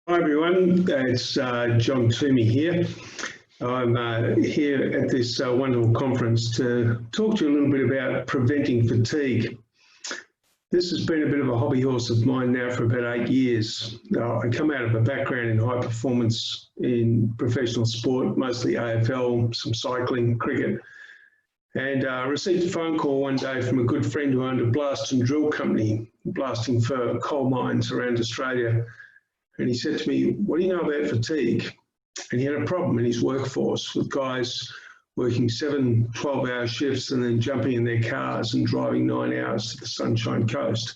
Hi everyone, it's John Toomey here. I'm here at this wonderful conference to talk to you a little bit about preventing fatigue. This has been a bit of a hobby horse of mine now for about 8 years. I come out of a background in high performance in professional sport, mostly AFL, some cycling, cricket, and received a phone call one day from a good friend who owned a blast and drill company, blasting for coal mines around Australia. And he said to me, "What do you know about fatigue?" And he had a problem in his workforce with guys working 7, 12-hour shifts and then jumping in their cars and driving 9 hours to the Sunshine Coast.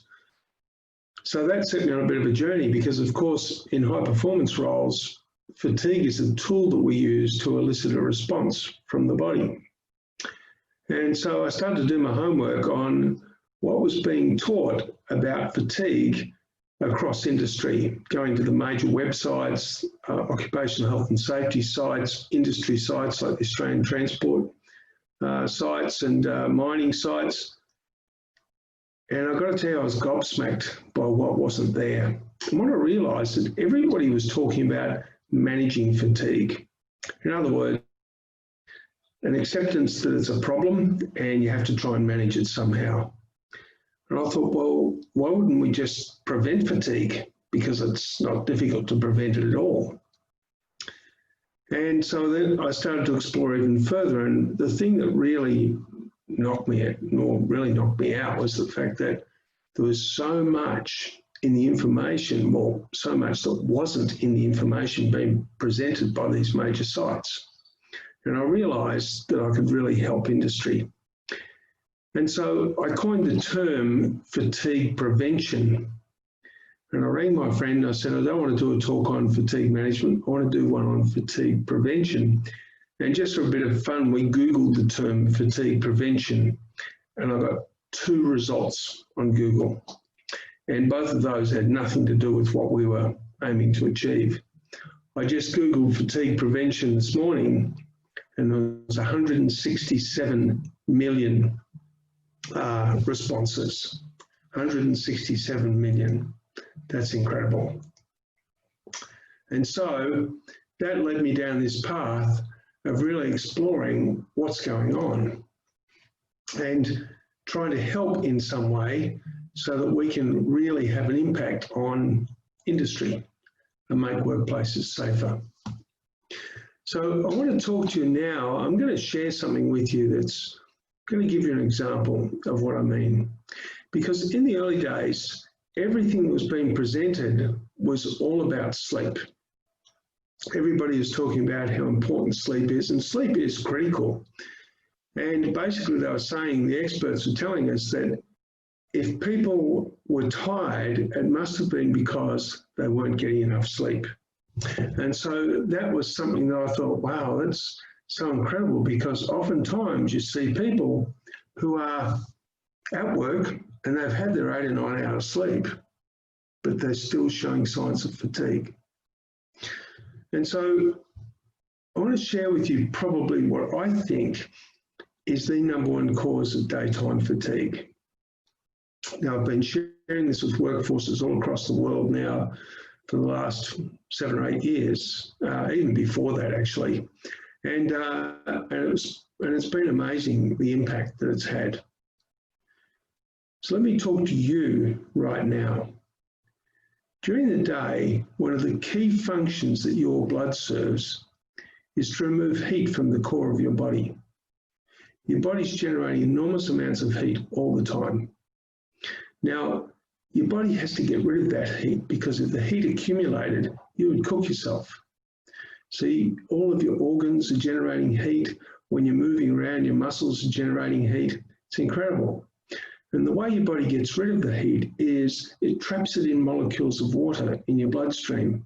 So that set me on a bit of a journey because, of course, in high-performance roles, fatigue is a tool that we use to elicit a response from the body. And so I started to do my homework on what was being taught about fatigue across industry, going to the major websites, occupational health and safety sites, industry sites like the Australian transport sites and mining sites. And I've got to tell you, I was gobsmacked by what wasn't there. And what I realised that everybody was talking about managing fatigue. In other words, an acceptance that it's a problem and you have to try and manage it somehow. And I thought, well, why wouldn't we just prevent fatigue? Because it's not difficult to prevent it at all. And so then I started to explore even further. And the thing that really knocked me out was the fact that there was so much in the information, well, so much that wasn't in the information being presented by these major sites. And I realised that I could really help industry. And so I coined the term fatigue prevention. And I rang my friend and I said, I don't want to do a talk on fatigue management. I want to do one on fatigue prevention. And just for a bit of fun, we Googled the term fatigue prevention and I got 2 results on Google. And both of those had nothing to do with what we were aiming to achieve. I just Googled fatigue prevention this morning and there was 167 million responses, 167 million. That's incredible. And so that led me down this path of really exploring what's going on and trying to help in some way so that we can really have an impact on industry and make workplaces safer. So I want to talk to you now. I'm going to share something with you that's going to give you an example of what I mean. Because in the early days, everything that was being presented was all about sleep. Everybody was talking about how important sleep is, and sleep is critical. And basically they were saying, the experts were telling us that if people were tired, it must have been because they weren't getting enough sleep. And so that was something that I thought, wow, that's so incredible, because oftentimes you see people who are at work and they've had their 8 or 9 hours sleep, but they're still showing signs of fatigue. And so I want to share with you probably what I think is the #1 cause of daytime fatigue. Now, I've been sharing this with workforces all across the world now for the last 7 or 8 years, even before that actually. And it's been amazing the impact that it's had. So let me talk to you right now. During the day, one of the key functions that your blood serves is to remove heat from the core of your body. Your body's generating enormous amounts of heat all the time. Now, your body has to get rid of that heat because if the heat accumulated, you would cook yourself. See, all of your organs are generating heat. When you're moving around, your muscles are generating heat. It's incredible. And the way your body gets rid of the heat is it traps it in molecules of water in your bloodstream.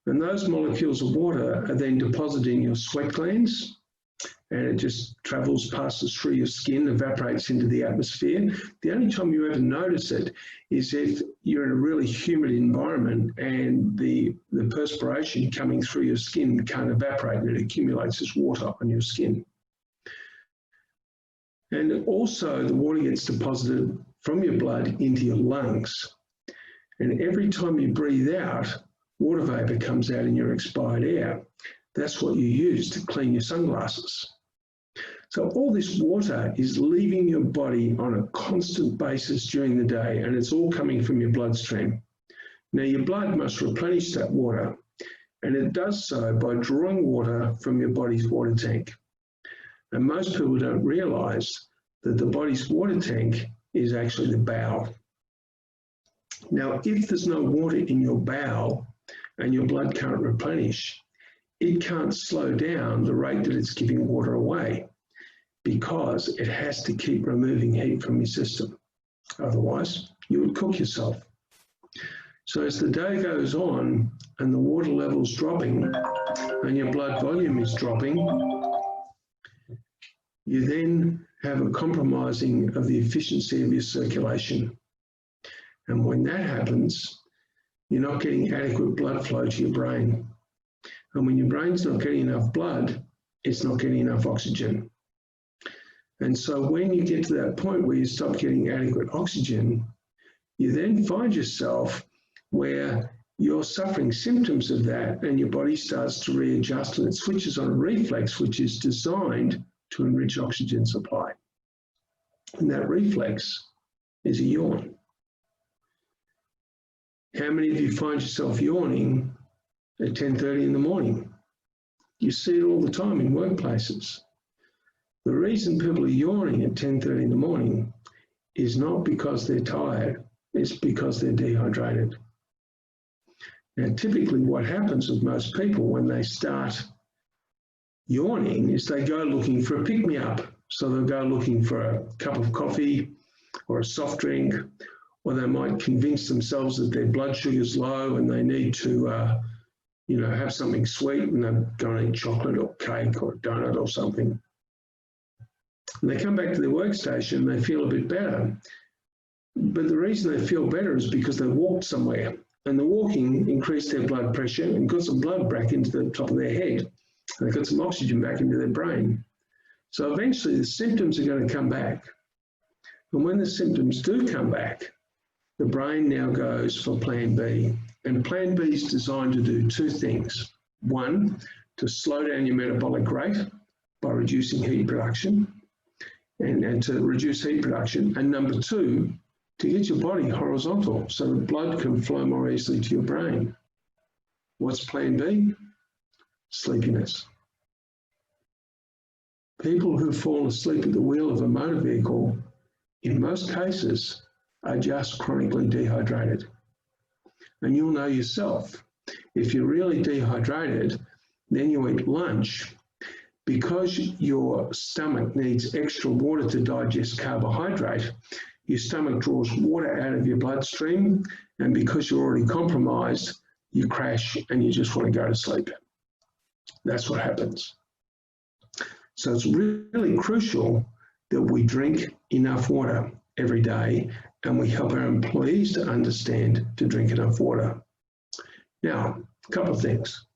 And those molecules of water are then deposited in your sweat glands, and it just travels, passes through your skin, evaporates into the atmosphere. The only time you ever notice it is if you're in a really humid environment and the perspiration coming through your skin can't evaporate and it accumulates as water on your skin. And also the water gets deposited from your blood into your lungs. And every time you breathe out, water vapour comes out in your expired air. That's what you use to clean your sunglasses. So all this water is leaving your body on a constant basis during the day, and it's all coming from your bloodstream. Now, your blood must replenish that water, and it does so by drawing water from your body's water tank. And most people don't realise that the body's water tank is actually the bowel. Now, if there's no water in your bowel and your blood can't replenish, it can't slow down the rate that it's giving water away, because it has to keep removing heat from your system. Otherwise, you would cook yourself. So as the day goes on and the water level's dropping and your blood volume is dropping, you then have a compromising of the efficiency of your circulation. And when that happens, you're not getting adequate blood flow to your brain. And when your brain's not getting enough blood, it's not getting enough oxygen. And so when you get to that point where you stop getting adequate oxygen, you then find yourself where you're suffering symptoms of that, and your body starts to readjust, and it switches on a reflex which is designed to enrich oxygen supply. And that reflex is a yawn. How many of you find yourself yawning at 10:30 in the morning? You see it all the time in workplaces. The reason people are yawning at 10:30 in the morning is not because they're tired, it's because they're dehydrated. Now, typically what happens with most people when they start yawning is they go looking for a pick-me-up. So they'll go looking for a cup of coffee or a soft drink, or they might convince themselves that their blood sugar's low and they need to have something sweet, and they're going to eat chocolate or cake or a donut or something. And they come back to their workstation and they feel a bit better. But the reason they feel better is because they walked somewhere, and the walking increased their blood pressure and got some blood back into the top of their head. And they got some oxygen back into their brain. So eventually the symptoms are going to come back. And when the symptoms do come back, the brain now goes for plan B. And plan B is designed to do two things. One, to slow down your metabolic rate by reducing heat production, and to reduce heat production. And number two, to get your body horizontal so the blood can flow more easily to your brain. What's plan B? Sleepiness. People who fall asleep at the wheel of a motor vehicle, in most cases, are just chronically dehydrated. And you'll know yourself, if you're really dehydrated, then you eat lunch. Because your stomach needs extra water to digest carbohydrate, your stomach draws water out of your bloodstream, and because you're already compromised, you crash and you just want to go to sleep. That's what happens. So it's really crucial that we drink enough water every day, and we help our employees to understand to drink enough water. Now, a couple of things.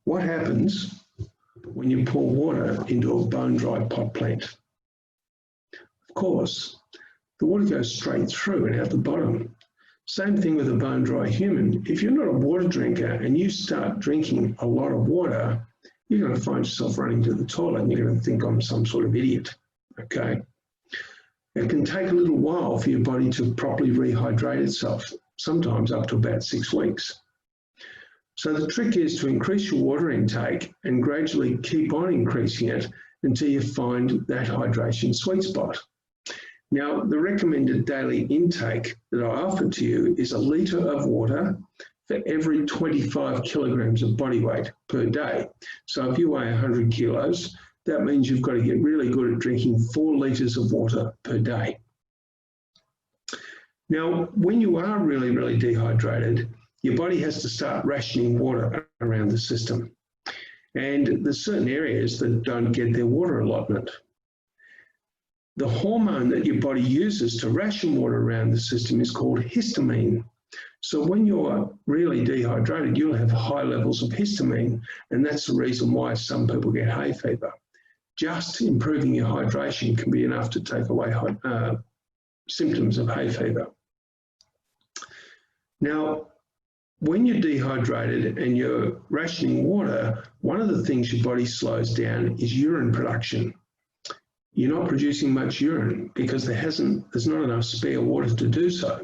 What happens when you pour water into a bone-dry pot plant? Of course, the water goes straight through and out the bottom. Same thing with a bone-dry human. If you're not a water drinker and you start drinking a lot of water, you're going to find yourself running to the toilet and you're going to think I'm some sort of idiot, okay? It can take a little while for your body to properly rehydrate itself, sometimes up to about 6 weeks. So the trick is to increase your water intake and gradually keep on increasing it until you find that hydration sweet spot. Now, the recommended daily intake that I offer to you is 1 litre of water for every 25 kilograms of body weight per day. So if you weigh 100 kilos, that means you've got to get really good at drinking 4 litres of water per day. Now, when you are really, really dehydrated, your body has to start rationing water around the system. And there's certain areas that don't get their water allotment. The hormone that your body uses to ration water around the system is called histamine. So when you're really dehydrated, you'll have high levels of histamine, and that's the reason why some people get hay fever. Just improving your hydration can be enough to take away symptoms of hay fever. Now, when you're dehydrated and you're rationing water, one of the things your body slows down is urine production. You're not producing much urine because there's not enough spare water to do so.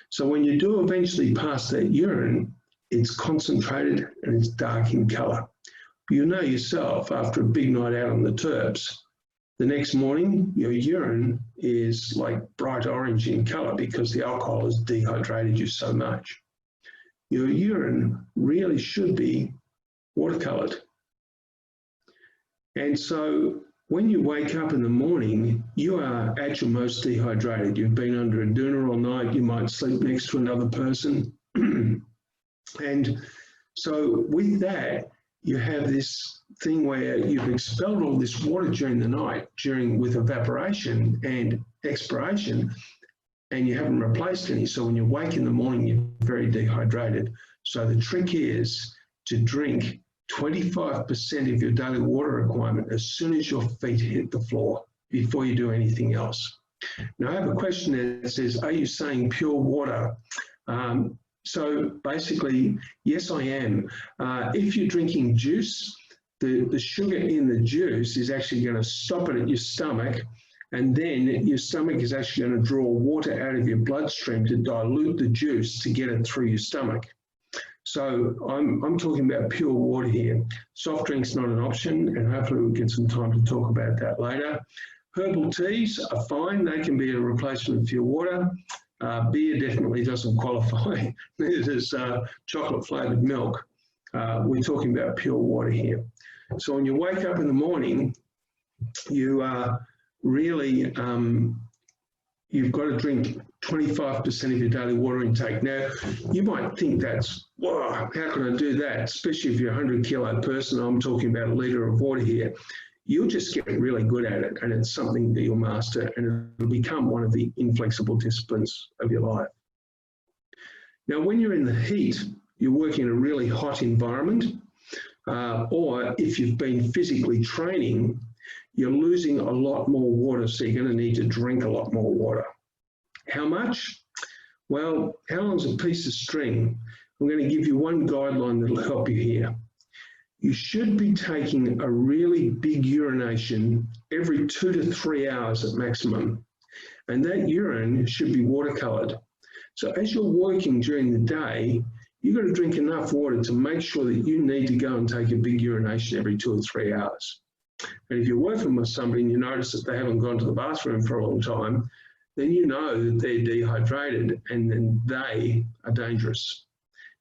So when you do eventually pass that urine, it's concentrated and it's dark in colour. You know yourself, after a big night out on the terps, the next morning your urine is like bright orange in colour because the alcohol has dehydrated you so much. Your urine really should be watercoloured. And so when you wake up in the morning, you are at your most dehydrated. You've been under a doona all night, you might sleep next to another person. And so with that, you have this thing where you've expelled all this water during the night, with evaporation and expiration, and you haven't replaced any. So when you wake in the morning, you're very dehydrated. So the trick is to drink 25% of your daily water requirement as soon as your feet hit the floor, before you do anything else. Now I have a question that says, are you saying pure water? So basically, yes, I am. If you're drinking juice, the sugar in the juice is actually going to stop it at your stomach, and then your stomach is actually going to draw water out of your bloodstream to dilute the juice to get it through your stomach. So I'm talking about pure water here. Soft drink's not an option, and hopefully we'll get some time to talk about that later. Herbal teas are fine. They can be a replacement for your water. Beer definitely doesn't qualify. Neither does chocolate flavoured milk. We're talking about pure water here. So when you wake up in the morning, you are really, you've got to drink 25% of your daily water intake. Now, you might think that's, wow, how can I do that? Especially if you're a 100 kilo person, I'm talking about a litre of water here. You'll just get really good at it, and it's something that you'll master, and it'll become one of the inflexible disciplines of your life. Now, when you're in the heat, you're working in a really hot environment, or if you've been physically training, you're losing a lot more water, so you're going to need to drink a lot more water. How much? Well, how long's a piece of string? I'm going to give you one guideline that'll help you here. You should be taking a really big urination every 2 to 3 hours at maximum, and that urine should be watercoloured. So as you're working during the day, you've got to drink enough water to make sure that you need to go and take a big urination every 2 or 3 hours. And if you're working with somebody and you notice that they haven't gone to the bathroom for a long time, then you know that they're dehydrated, and then they are dangerous.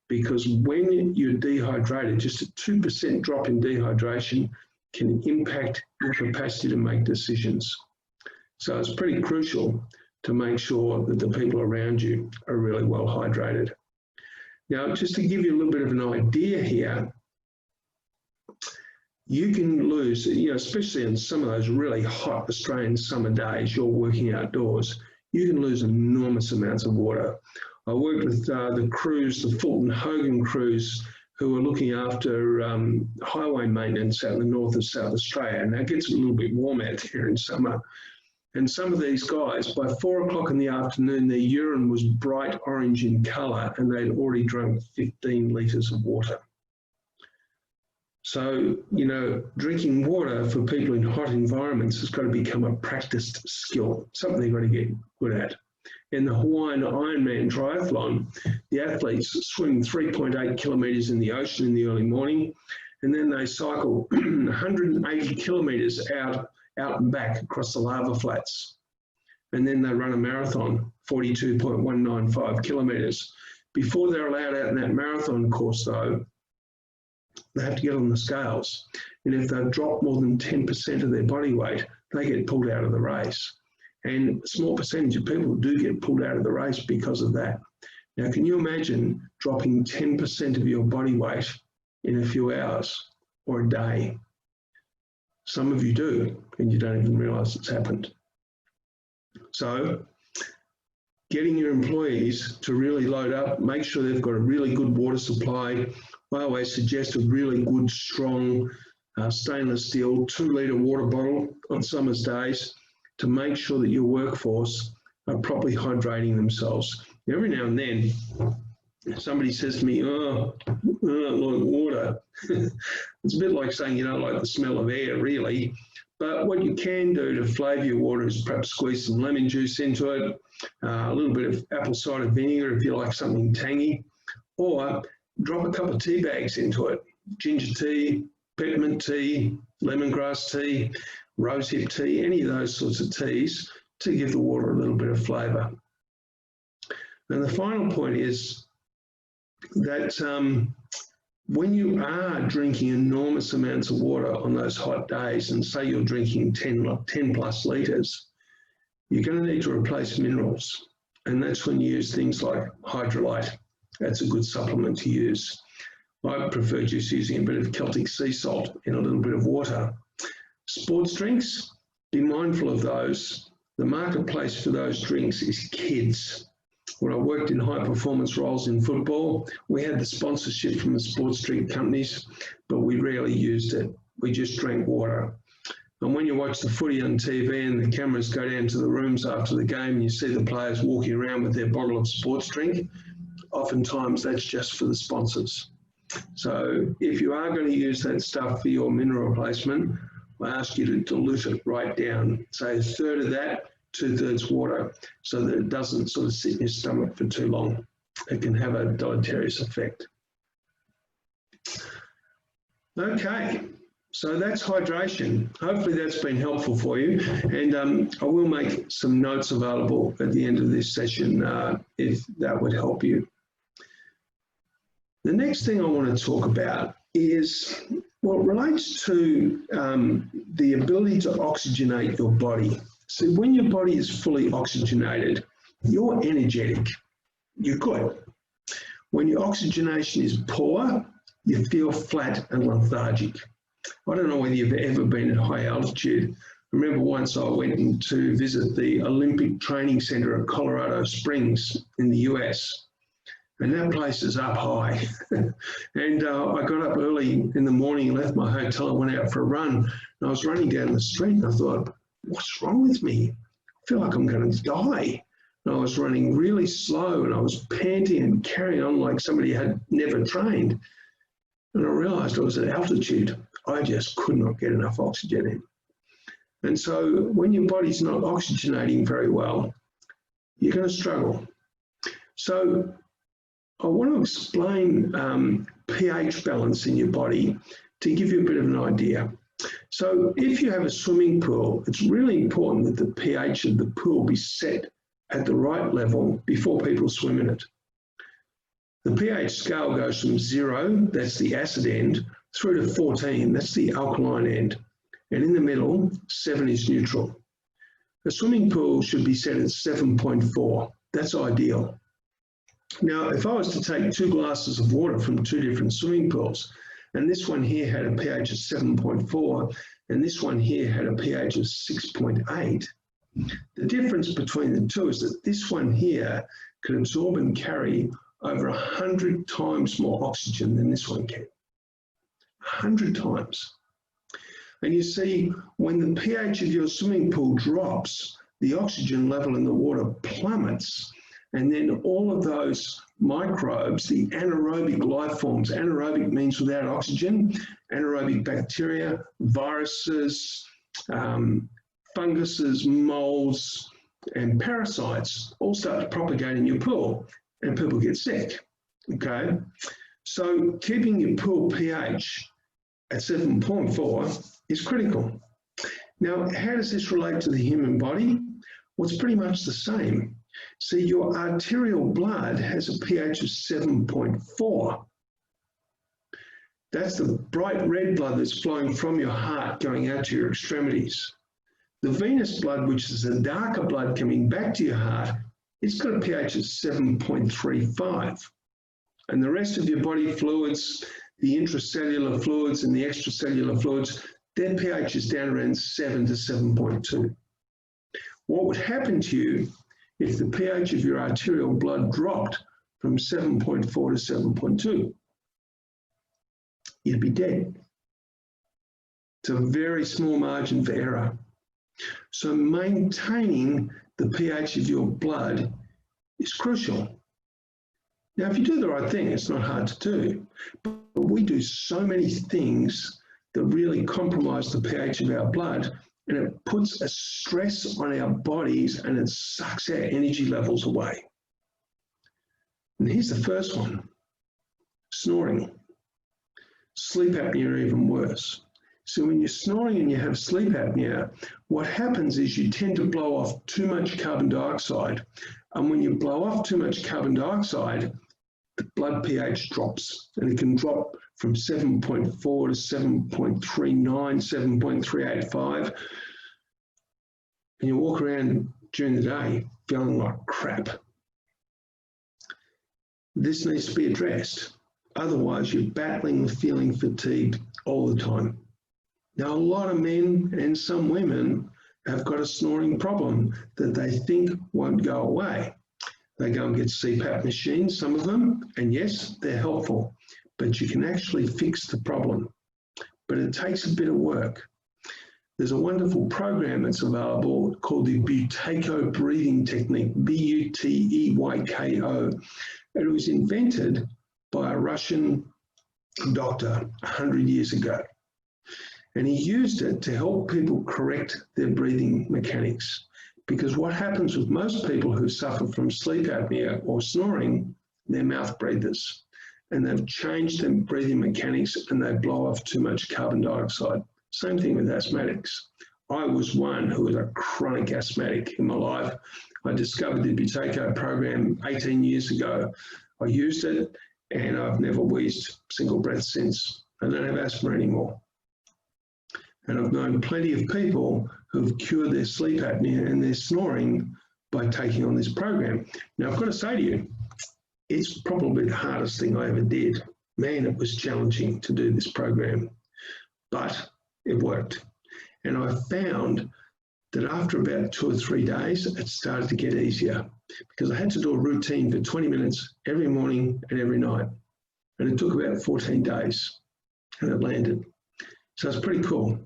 Because when you're dehydrated, just a 2% drop in dehydration can impact your capacity to make decisions. So it's pretty crucial to make sure that the people around you are really well hydrated. Now, just to give you a little bit of an idea here, you can lose, especially in some of those really hot Australian summer days, you're working outdoors, you can lose enormous amounts of water. I worked with the crews, the Fulton Hogan crews, who were looking after highway maintenance out in the north of South Australia. And that gets a little bit warm out here in summer. And some of these guys, by 4 o'clock in the afternoon, their urine was bright orange in colour, and they'd already drunk 15 litres of water. So, drinking water for people in hot environments has got to become a practiced skill, something they've got to get good at. In the Hawaiian Ironman triathlon, the athletes swim 3.8 kilometres in the ocean in the early morning, and then they cycle 180 kilometres out and back across the lava flats. And then they run a marathon, 42.195 kilometres. Before they're allowed out in that marathon course, though, they have to get on the scales. And if they've dropped more than 10% of their body weight, they get pulled out of the race. And a small percentage of people do get pulled out of the race because of that. Now, can you imagine dropping 10% of your body weight in a few hours or a day? Some of you do, and you don't even realise it's happened. So, getting your employees to really load up, make sure they've got a really good water supply. I always suggest a really good, strong stainless steel 2-litre water bottle on summer's days, to make sure that your workforce are properly hydrating themselves. Every now and then, somebody says to me, oh, I don't like water. It's a bit like saying you don't like the smell of air, really. But what you can do to flavour your water is perhaps squeeze some lemon juice into it, a little bit of apple cider vinegar if you like something tangy, or drop a couple of tea bags into it. Ginger tea, peppermint tea, lemongrass tea, rosehip tea, any of those sorts of teas to give the water a little bit of flavour. And the final point is that when you are drinking enormous amounts of water on those hot days, and say you're drinking 10 plus litres, you're going to need to replace minerals. And that's when you use things like hydrolyte. That's a good supplement to use. I prefer just using a bit of Celtic sea salt in a little bit of water. Sports drinks, be mindful of those. The marketplace for those drinks is kids. When I worked in high performance roles in football, we had the sponsorship from the sports drink companies, but we rarely used it. We just drank water. And when you watch the footy on TV and the cameras go down to the rooms after the game and you see the players walking around with their bottle of sports drink, oftentimes that's just for the sponsors. So if you are going to use that stuff for your mineral replacement, I ask you to dilute it right down. Say a third of that, 2/3 water, so that it doesn't sort of sit in your stomach for too long. It can have a deleterious effect. Okay, so that's hydration. Hopefully that's been helpful for you, and I will make some notes available at the end of this session if that would help you. The next thing I want to talk about is what relates to the ability to oxygenate your body. So when your body is fully oxygenated, you're energetic, you're good. When your oxygenation is poor, you feel flat and lethargic. I don't know whether you've ever been at high altitude. I remember once I went to visit the Olympic Training Center at Colorado Springs in the US. And that place is up high. And I got up early in the morning and left my hotel and went out for a run. And I was running down the street and I thought, what's wrong with me? I feel like I'm going to die. And I was running really slow and I was panting and carrying on like somebody had never trained. And I realized I was at altitude. I just could not get enough oxygen in. And so when your body's not oxygenating very well, you're going to struggle. So I want to explain pH balance in your body to give you a bit of an idea. So if you have a swimming pool, it's really important that the pH of the pool be set at the right level before people swim in it. The pH scale goes from 0, that's the acid end, through to 14, that's the alkaline end. And in the middle, 7 is neutral. A swimming pool should be set at 7.4, that's ideal. Now, if I was to take 2 glasses of water from 2 different swimming pools, and this one here had a pH of 7.4, and this one here had a pH of 6.8, the difference between the two is that this one here can absorb and carry over 100 times more oxygen than this one can. 100 times. And you see, when the pH of your swimming pool drops, the oxygen level in the water plummets. And then all of those microbes, the anaerobic life forms, anaerobic means without oxygen, anaerobic bacteria, viruses, funguses, molds, and parasites all start to propagate in your pool and people get sick, okay? So keeping your pool pH at 7.4 is critical. Now, how does this relate to the human body? Well, it's pretty much the same. See, your arterial blood has a pH of 7.4. That's the bright red blood that's flowing from your heart going out to your extremities. The venous blood, which is the darker blood coming back to your heart, it's got a pH of 7.35. And the rest of your body fluids, the intracellular fluids and the extracellular fluids, their pH is down around 7 to 7.2. What would happen to you if the pH of your arterial blood dropped from 7.4 to 7.2? You'd be dead. It's a very small margin for error. So maintaining the pH of your blood is crucial. Now, if you do the right thing, it's not hard to do, but we do so many things that really compromise the pH of our blood, and it puts a stress on our bodies and it sucks our energy levels away. And here's the first one: snoring. Sleep apnea, even worse. So when you're snoring and you have sleep apnea, what happens is you tend to blow off too much carbon dioxide. And when you blow off too much carbon dioxide, the blood pH drops, and it can drop from 7.4 to 7.39, 7.385. And you walk around during the day feeling like crap. This needs to be addressed. Otherwise, you're battling with feeling fatigued all the time. Now, a lot of men and some women have got a snoring problem that they think won't go away. They go and get CPAP machines, some of them, and yes, they're helpful, but you can actually fix the problem. But it takes a bit of work. There's a wonderful program that's available called the Buteyko breathing technique, Buteyko. It was invented by a Russian doctor 100 years ago. And he used it to help people correct their breathing mechanics. Because what happens with most people who suffer from sleep apnea or snoring, they're mouth breathers. And they've changed their breathing mechanics and they blow off too much carbon dioxide. Same thing with asthmatics. I was one who was a chronic asthmatic in my life. I discovered the Buteyko program 18 years ago. I used it and I've never wheezed a single breath since. I don't have asthma anymore. And I've known plenty of people who've cured their sleep apnea and their snoring by taking on this program. Now, I've got to say to you, it's probably the hardest thing I ever did. Man, it was challenging to do this program, but it worked. And I found that after about 2 or 3 days, it started to get easier because I had to do a routine for 20 minutes every morning and every night. And it took about 14 days and it landed. So it's pretty cool.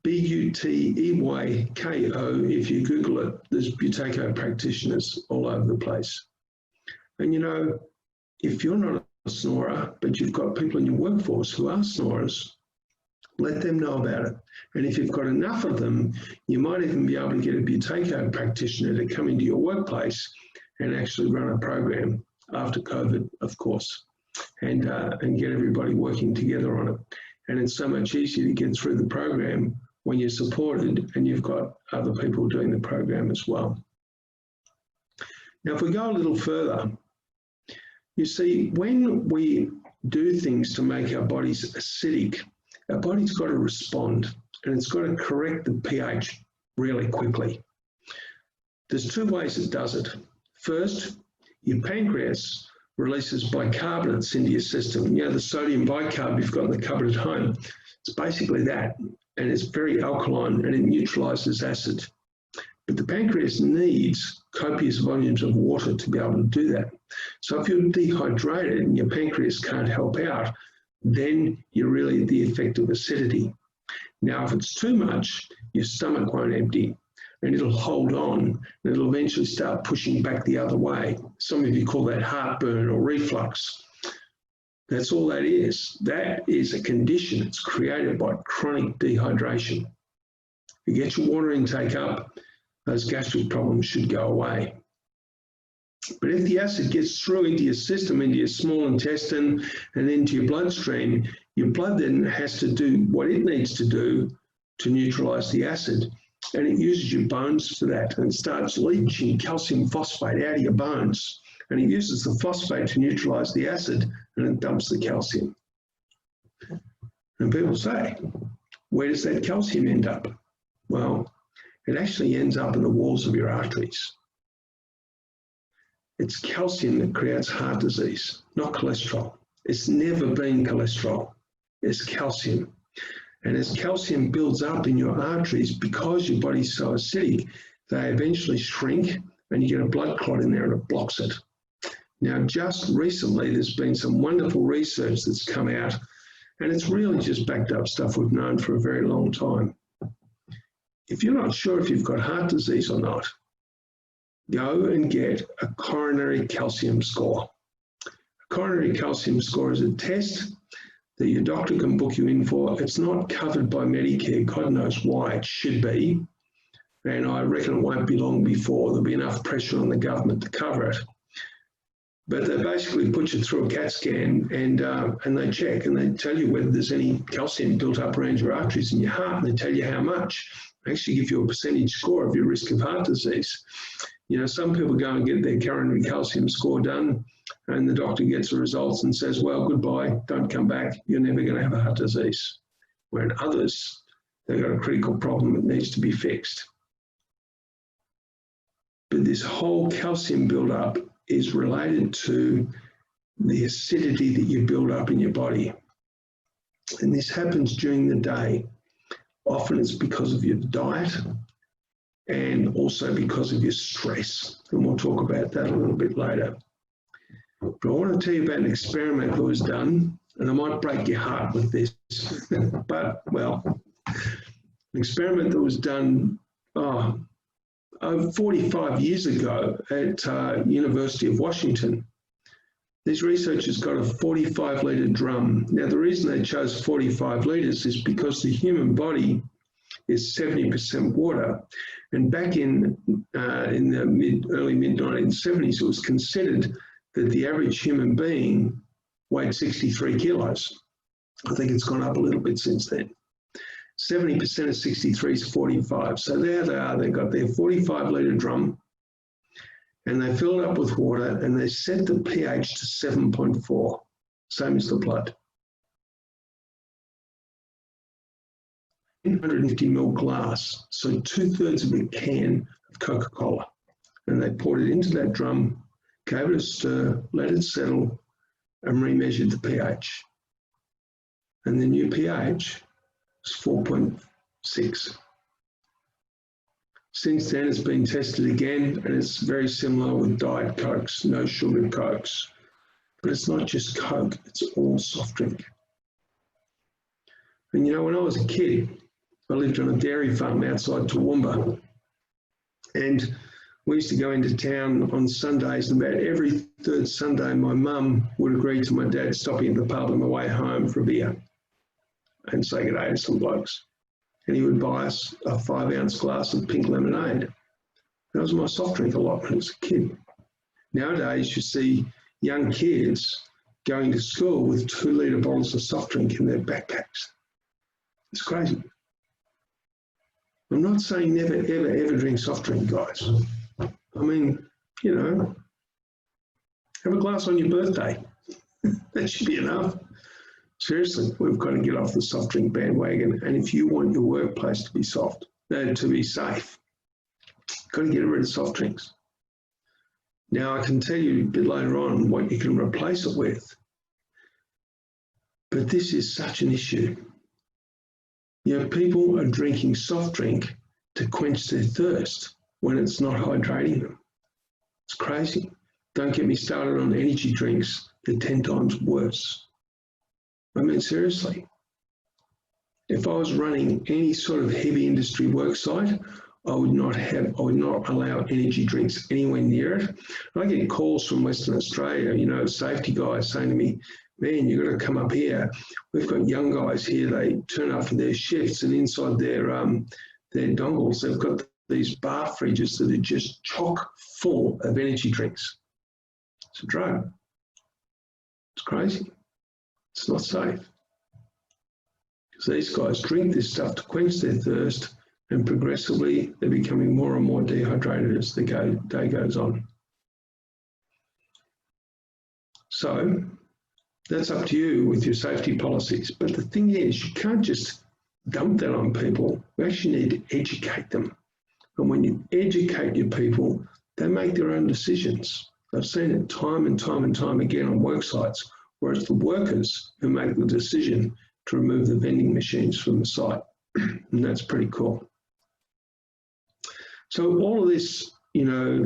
Buteyko, if you Google it, there's Buteyko practitioners all over the place. And you know, if you're not a snorer, but you've got people in your workforce who are snorers, let them know about it. And if you've got enough of them, you might even be able to get a Buteyko practitioner to come into your workplace and actually run a program after COVID, of course, and get everybody working together on it. And it's so much easier to get through the program when you're supported and you've got other people doing the program as well. Now, if we go a little further, you see, when we do things to make our bodies acidic, our body's got to respond and it's got to correct the pH really quickly. There's 2 ways it does it. First, your pancreas releases bicarbonates into your system. You know, the sodium bicarb you've got in the cupboard at home, it's basically that, and it's very alkaline and it neutralizes acid. But the pancreas needs copious volumes of water to be able to do that. So if you're dehydrated and your pancreas can't help out, then you're really at the effect of acidity. Now, if it's too much, your stomach won't empty and it'll hold on and it'll eventually start pushing back the other way. Some of you call that heartburn or reflux. That's all that is. That is a condition that's created by chronic dehydration. If you get your water intake up, those gastric problems should go away. But if the acid gets through into your system, into your small intestine and into your bloodstream, your blood then has to do what it needs to do to neutralize the acid. And it uses your bones for that and starts leaching calcium phosphate out of your bones. And it uses the phosphate to neutralize the acid and it dumps the calcium. And people say, where does that calcium end up? Well, it actually ends up in the walls of your arteries. It's calcium that creates heart disease, not cholesterol. It's never been cholesterol. It's calcium. And as calcium builds up in your arteries, because your body's so acidic, they eventually shrink and you get a blood clot in there and it blocks it. Now, just recently, there's been some wonderful research that's come out, and it's really just backed up stuff we've known for a very long time. If you're not sure if you've got heart disease or not, go and get a coronary calcium score. Coronary calcium score is a test that your doctor can book you in for. It's not covered by Medicare. God knows why. It should be. And I reckon it won't be long before there'll be enough pressure on the government to cover it. But they basically put you through a CAT scan and they check and they tell you whether there's any calcium built up around your arteries in your heart, and they tell you how much. They actually give you a percentage score of your risk of heart disease. You know, some people go and get their coronary calcium score done, and the doctor gets the results and says, well, goodbye, don't come back, you're never going to have a heart disease. Where in others, they've got a critical problem that needs to be fixed. But this whole calcium buildup is related to the acidity that you build up in your body. And this happens during the day. Often it's because of your diet and also because of your stress. And we'll talk about that a little bit later. But I want to tell you about an experiment that was done, and I might break your heart with this, but, well, an experiment that was done over 45 years ago at University of Washington. These researchers got a 45-litre drum. Now, the reason they chose 45 litres is because the human body is 70% water. And back in the early mid-1970s, it was considered that the average human being weighed 63 kilos. I think it's gone up a little bit since then. 70% of 63 is 45. So there they are, they've got their 45-litre drum, and they fill it up with water, and they set the pH to 7.4, same as the blood. 150 ml glass, so 2/3 of a can of Coca-Cola. And they poured it into that drum, gave it a stir, let it settle, and remeasured the pH. And the new pH is 4.6. Since then, it's been tested again, and it's very similar with Diet Cokes, no sugar Cokes. But it's not just Coke, it's all soft drink. And you know, when I was a kid, I lived on a dairy farm outside Toowoomba, and we used to go into town on Sundays, and about every third Sunday, my mum would agree to my dad stopping at the pub on the way home for a beer and say good day to some blokes. And he would buy us a 5-ounce glass of pink lemonade. That was my soft drink a lot when I was a kid. Nowadays, you see young kids going to school with 2-litre bottles of soft drink in their backpacks. It's crazy. I'm not saying never, ever, ever drink soft drink, guys. I mean, you know, have a glass on your birthday. That should be enough. Seriously, we've got to get off the soft drink bandwagon. And if you want your workplace to be to be safe, you've got to get rid of soft drinks. Now, I can tell you a bit later on what you can replace it with. But this is such an issue. You know, people are drinking soft drink to quench their thirst when it's not hydrating them. It's crazy. Don't get me started on energy drinks. They're 10 times worse. I mean, seriously, if I was running any sort of heavy industry work site, I would not allow energy drinks anywhere near it. I get calls from Western Australia, you know, safety guys saying to me, man, you've got to come up here. We've got young guys here, they turn up for their shifts, and inside their dongles, they've got these bar fridges that are just chock full of energy drinks. It's a drug. It's crazy. It's not safe. Because these guys drink this stuff to quench their thirst, and progressively they're becoming more and more dehydrated as the day goes on. So that's up to you with your safety policies. But the thing is, you can't just dump that on people. We actually need to educate them. And when you educate your people, they make their own decisions. I've seen it time and time and time again on work sites, where it's the workers who make the decision to remove the vending machines from the site. And that's pretty cool. So all of this, you know,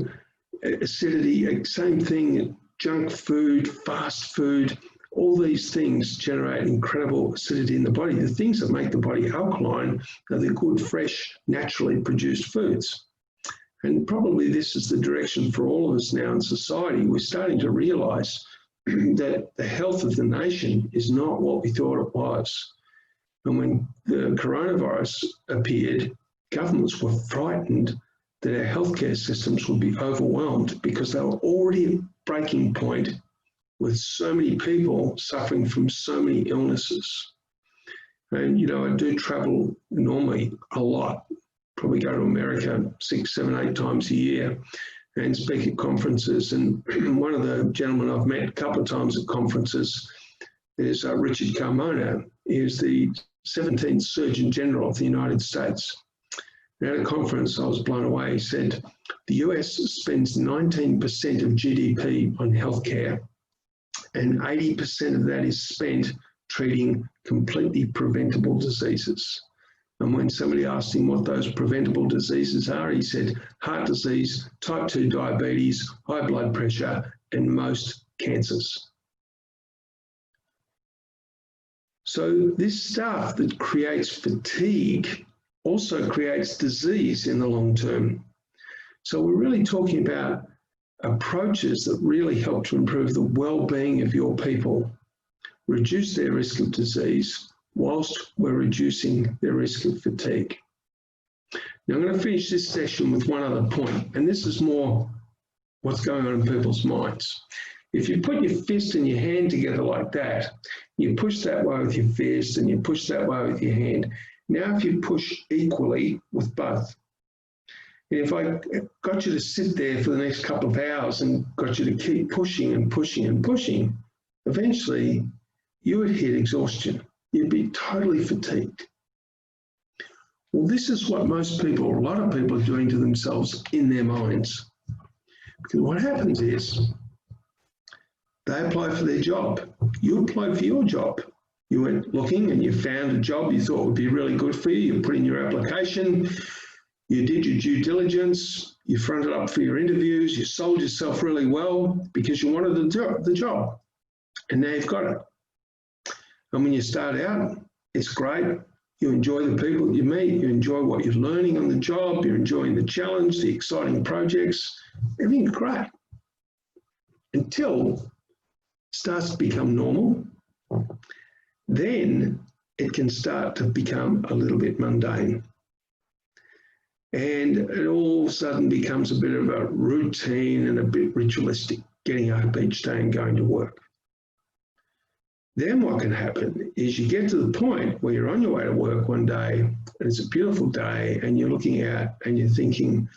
acidity, same thing, junk food, fast food, all these things generate incredible acidity in the body. The things that make the body alkaline are the good, fresh, naturally produced foods. And probably this is the direction for all of us now in society. We're starting to realise that the health of the nation is not what we thought it was. And when the coronavirus appeared, governments were frightened that our healthcare systems would be overwhelmed because they were already at breaking point with so many people suffering from so many illnesses. And, you know, I do travel normally a lot, probably go to America 6, 7, 8 times a year and speak at conferences. And one of the gentlemen I've met a couple of times at conferences is Richard Carmona. He is the 17th Surgeon General of the United States. And at a conference, I was blown away. He said, the US spends 19% of GDP on healthcare, and 80% of that is spent treating completely preventable diseases. And when somebody asked him what those preventable diseases are, he said heart disease, type 2 diabetes, high blood pressure, and most cancers. So this stuff that creates fatigue also creates disease in the long term. So we're really talking about approaches that really help to improve the well-being of your people, reduce their risk of disease, whilst we're reducing their risk of fatigue. Now I'm going to finish this session with one other point, and this is more what's going on in people's minds. If you put your fist and your hand together like that, you push that way with your fist and you push that way with your hand. Now if you push equally with both, and if I got you to sit there for the next couple of hours and got you to keep pushing and pushing and pushing, eventually you would hit exhaustion. You'd be totally fatigued. Well, this is what most people, or a lot of people, are doing to themselves in their minds. Because what happens is they apply for their job. You applied for your job. You went looking and you found a job you thought would be really good for you. You put in your application. You did your due diligence. You fronted up for your interviews. You sold yourself really well because you wanted the job. And now you've got it. And when you start out, it's great. You enjoy the people you meet. You enjoy what you're learning on the job. You're enjoying the challenge, the exciting projects. Everything's great. Until it starts to become normal. Then it can start to become a little bit mundane. And it all of a sudden becomes a bit of a routine and a bit ritualistic, getting up each day and going to work. Then what can happen is you get to the point where you're on your way to work one day and it's a beautiful day and you're looking out and you're thinking,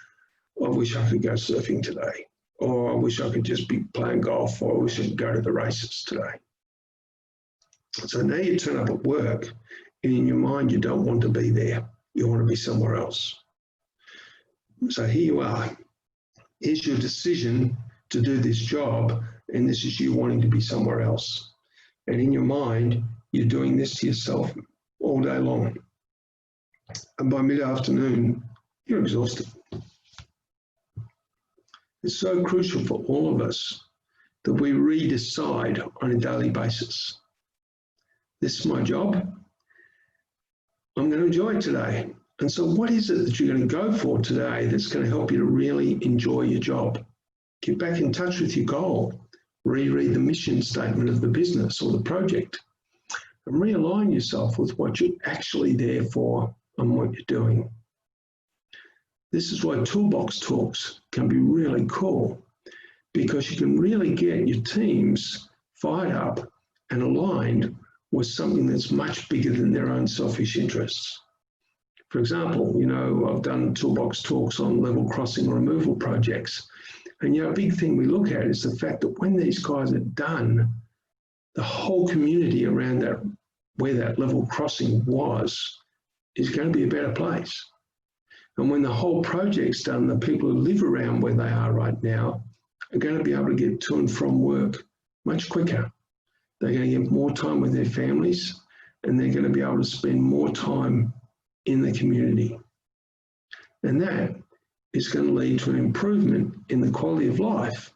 I wish I could go surfing today, or I wish I could just be playing golf, or I wish I could go to the races today. So now you turn up at work and in your mind you don't want to be there. You want to be somewhere else. So here you are. Here's your decision to do this job, and this is you wanting to be somewhere else. And in your mind, you're doing this to yourself all day long. And by mid-afternoon, you're exhausted. It's so crucial for all of us that we redecide on a daily basis. This is my job. I'm going to enjoy it today. And so what is it that you're going to go for today that's going to help you to really enjoy your job? Get back in touch with your goal. Reread the mission statement of the business or the project, and realign yourself with what you're actually there for and what you're doing. This is why toolbox talks can be really cool, because you can really get your teams fired up and aligned with something that's much bigger than their own selfish interests. For example, you know, I've done toolbox talks on level crossing removal projects. And, you know, a big thing we look at is the fact that when these guys are done, the whole community around that, where that level crossing was, is going to be a better place. And when the whole project's done, the people who live around where they are right now are going to be able to get to and from work much quicker. They're going to get more time with their families, and they're going to be able to spend more time in the community. And that is going to lead to an improvement in the quality of life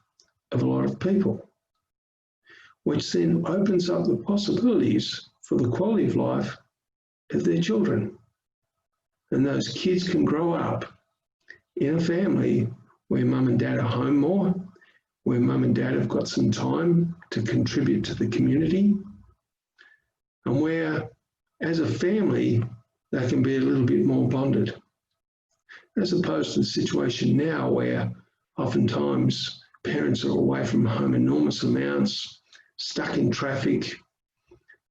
of a lot of people, which then opens up the possibilities for the quality of life of their children. And those kids can grow up in a family where mum and dad are home more, where mum and dad have got some time to contribute to the community, and where, as a family, they can be a little bit more bonded, as opposed to the situation now where oftentimes parents are away from home enormous amounts, stuck in traffic,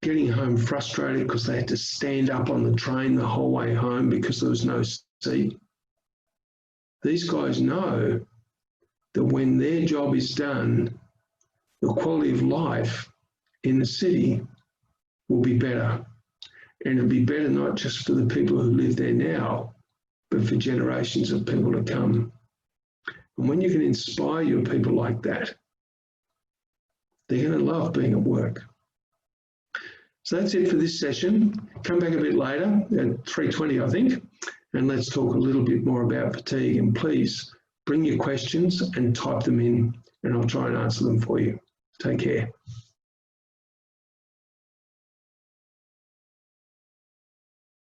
getting home frustrated because they had to stand up on the train the whole way home because there was no seat. These guys know that when their job is done, the quality of life in the city will be better. And it'll be better not just for the people who live there now, but for generations of people to come. And when you can inspire your people like that, they're going to love being at work. So that's it for this session. Come back a bit later at 3:20, I think, and let's talk a little bit more about fatigue. And please bring your questions and type them in, and I'll try and answer them for you. Take care.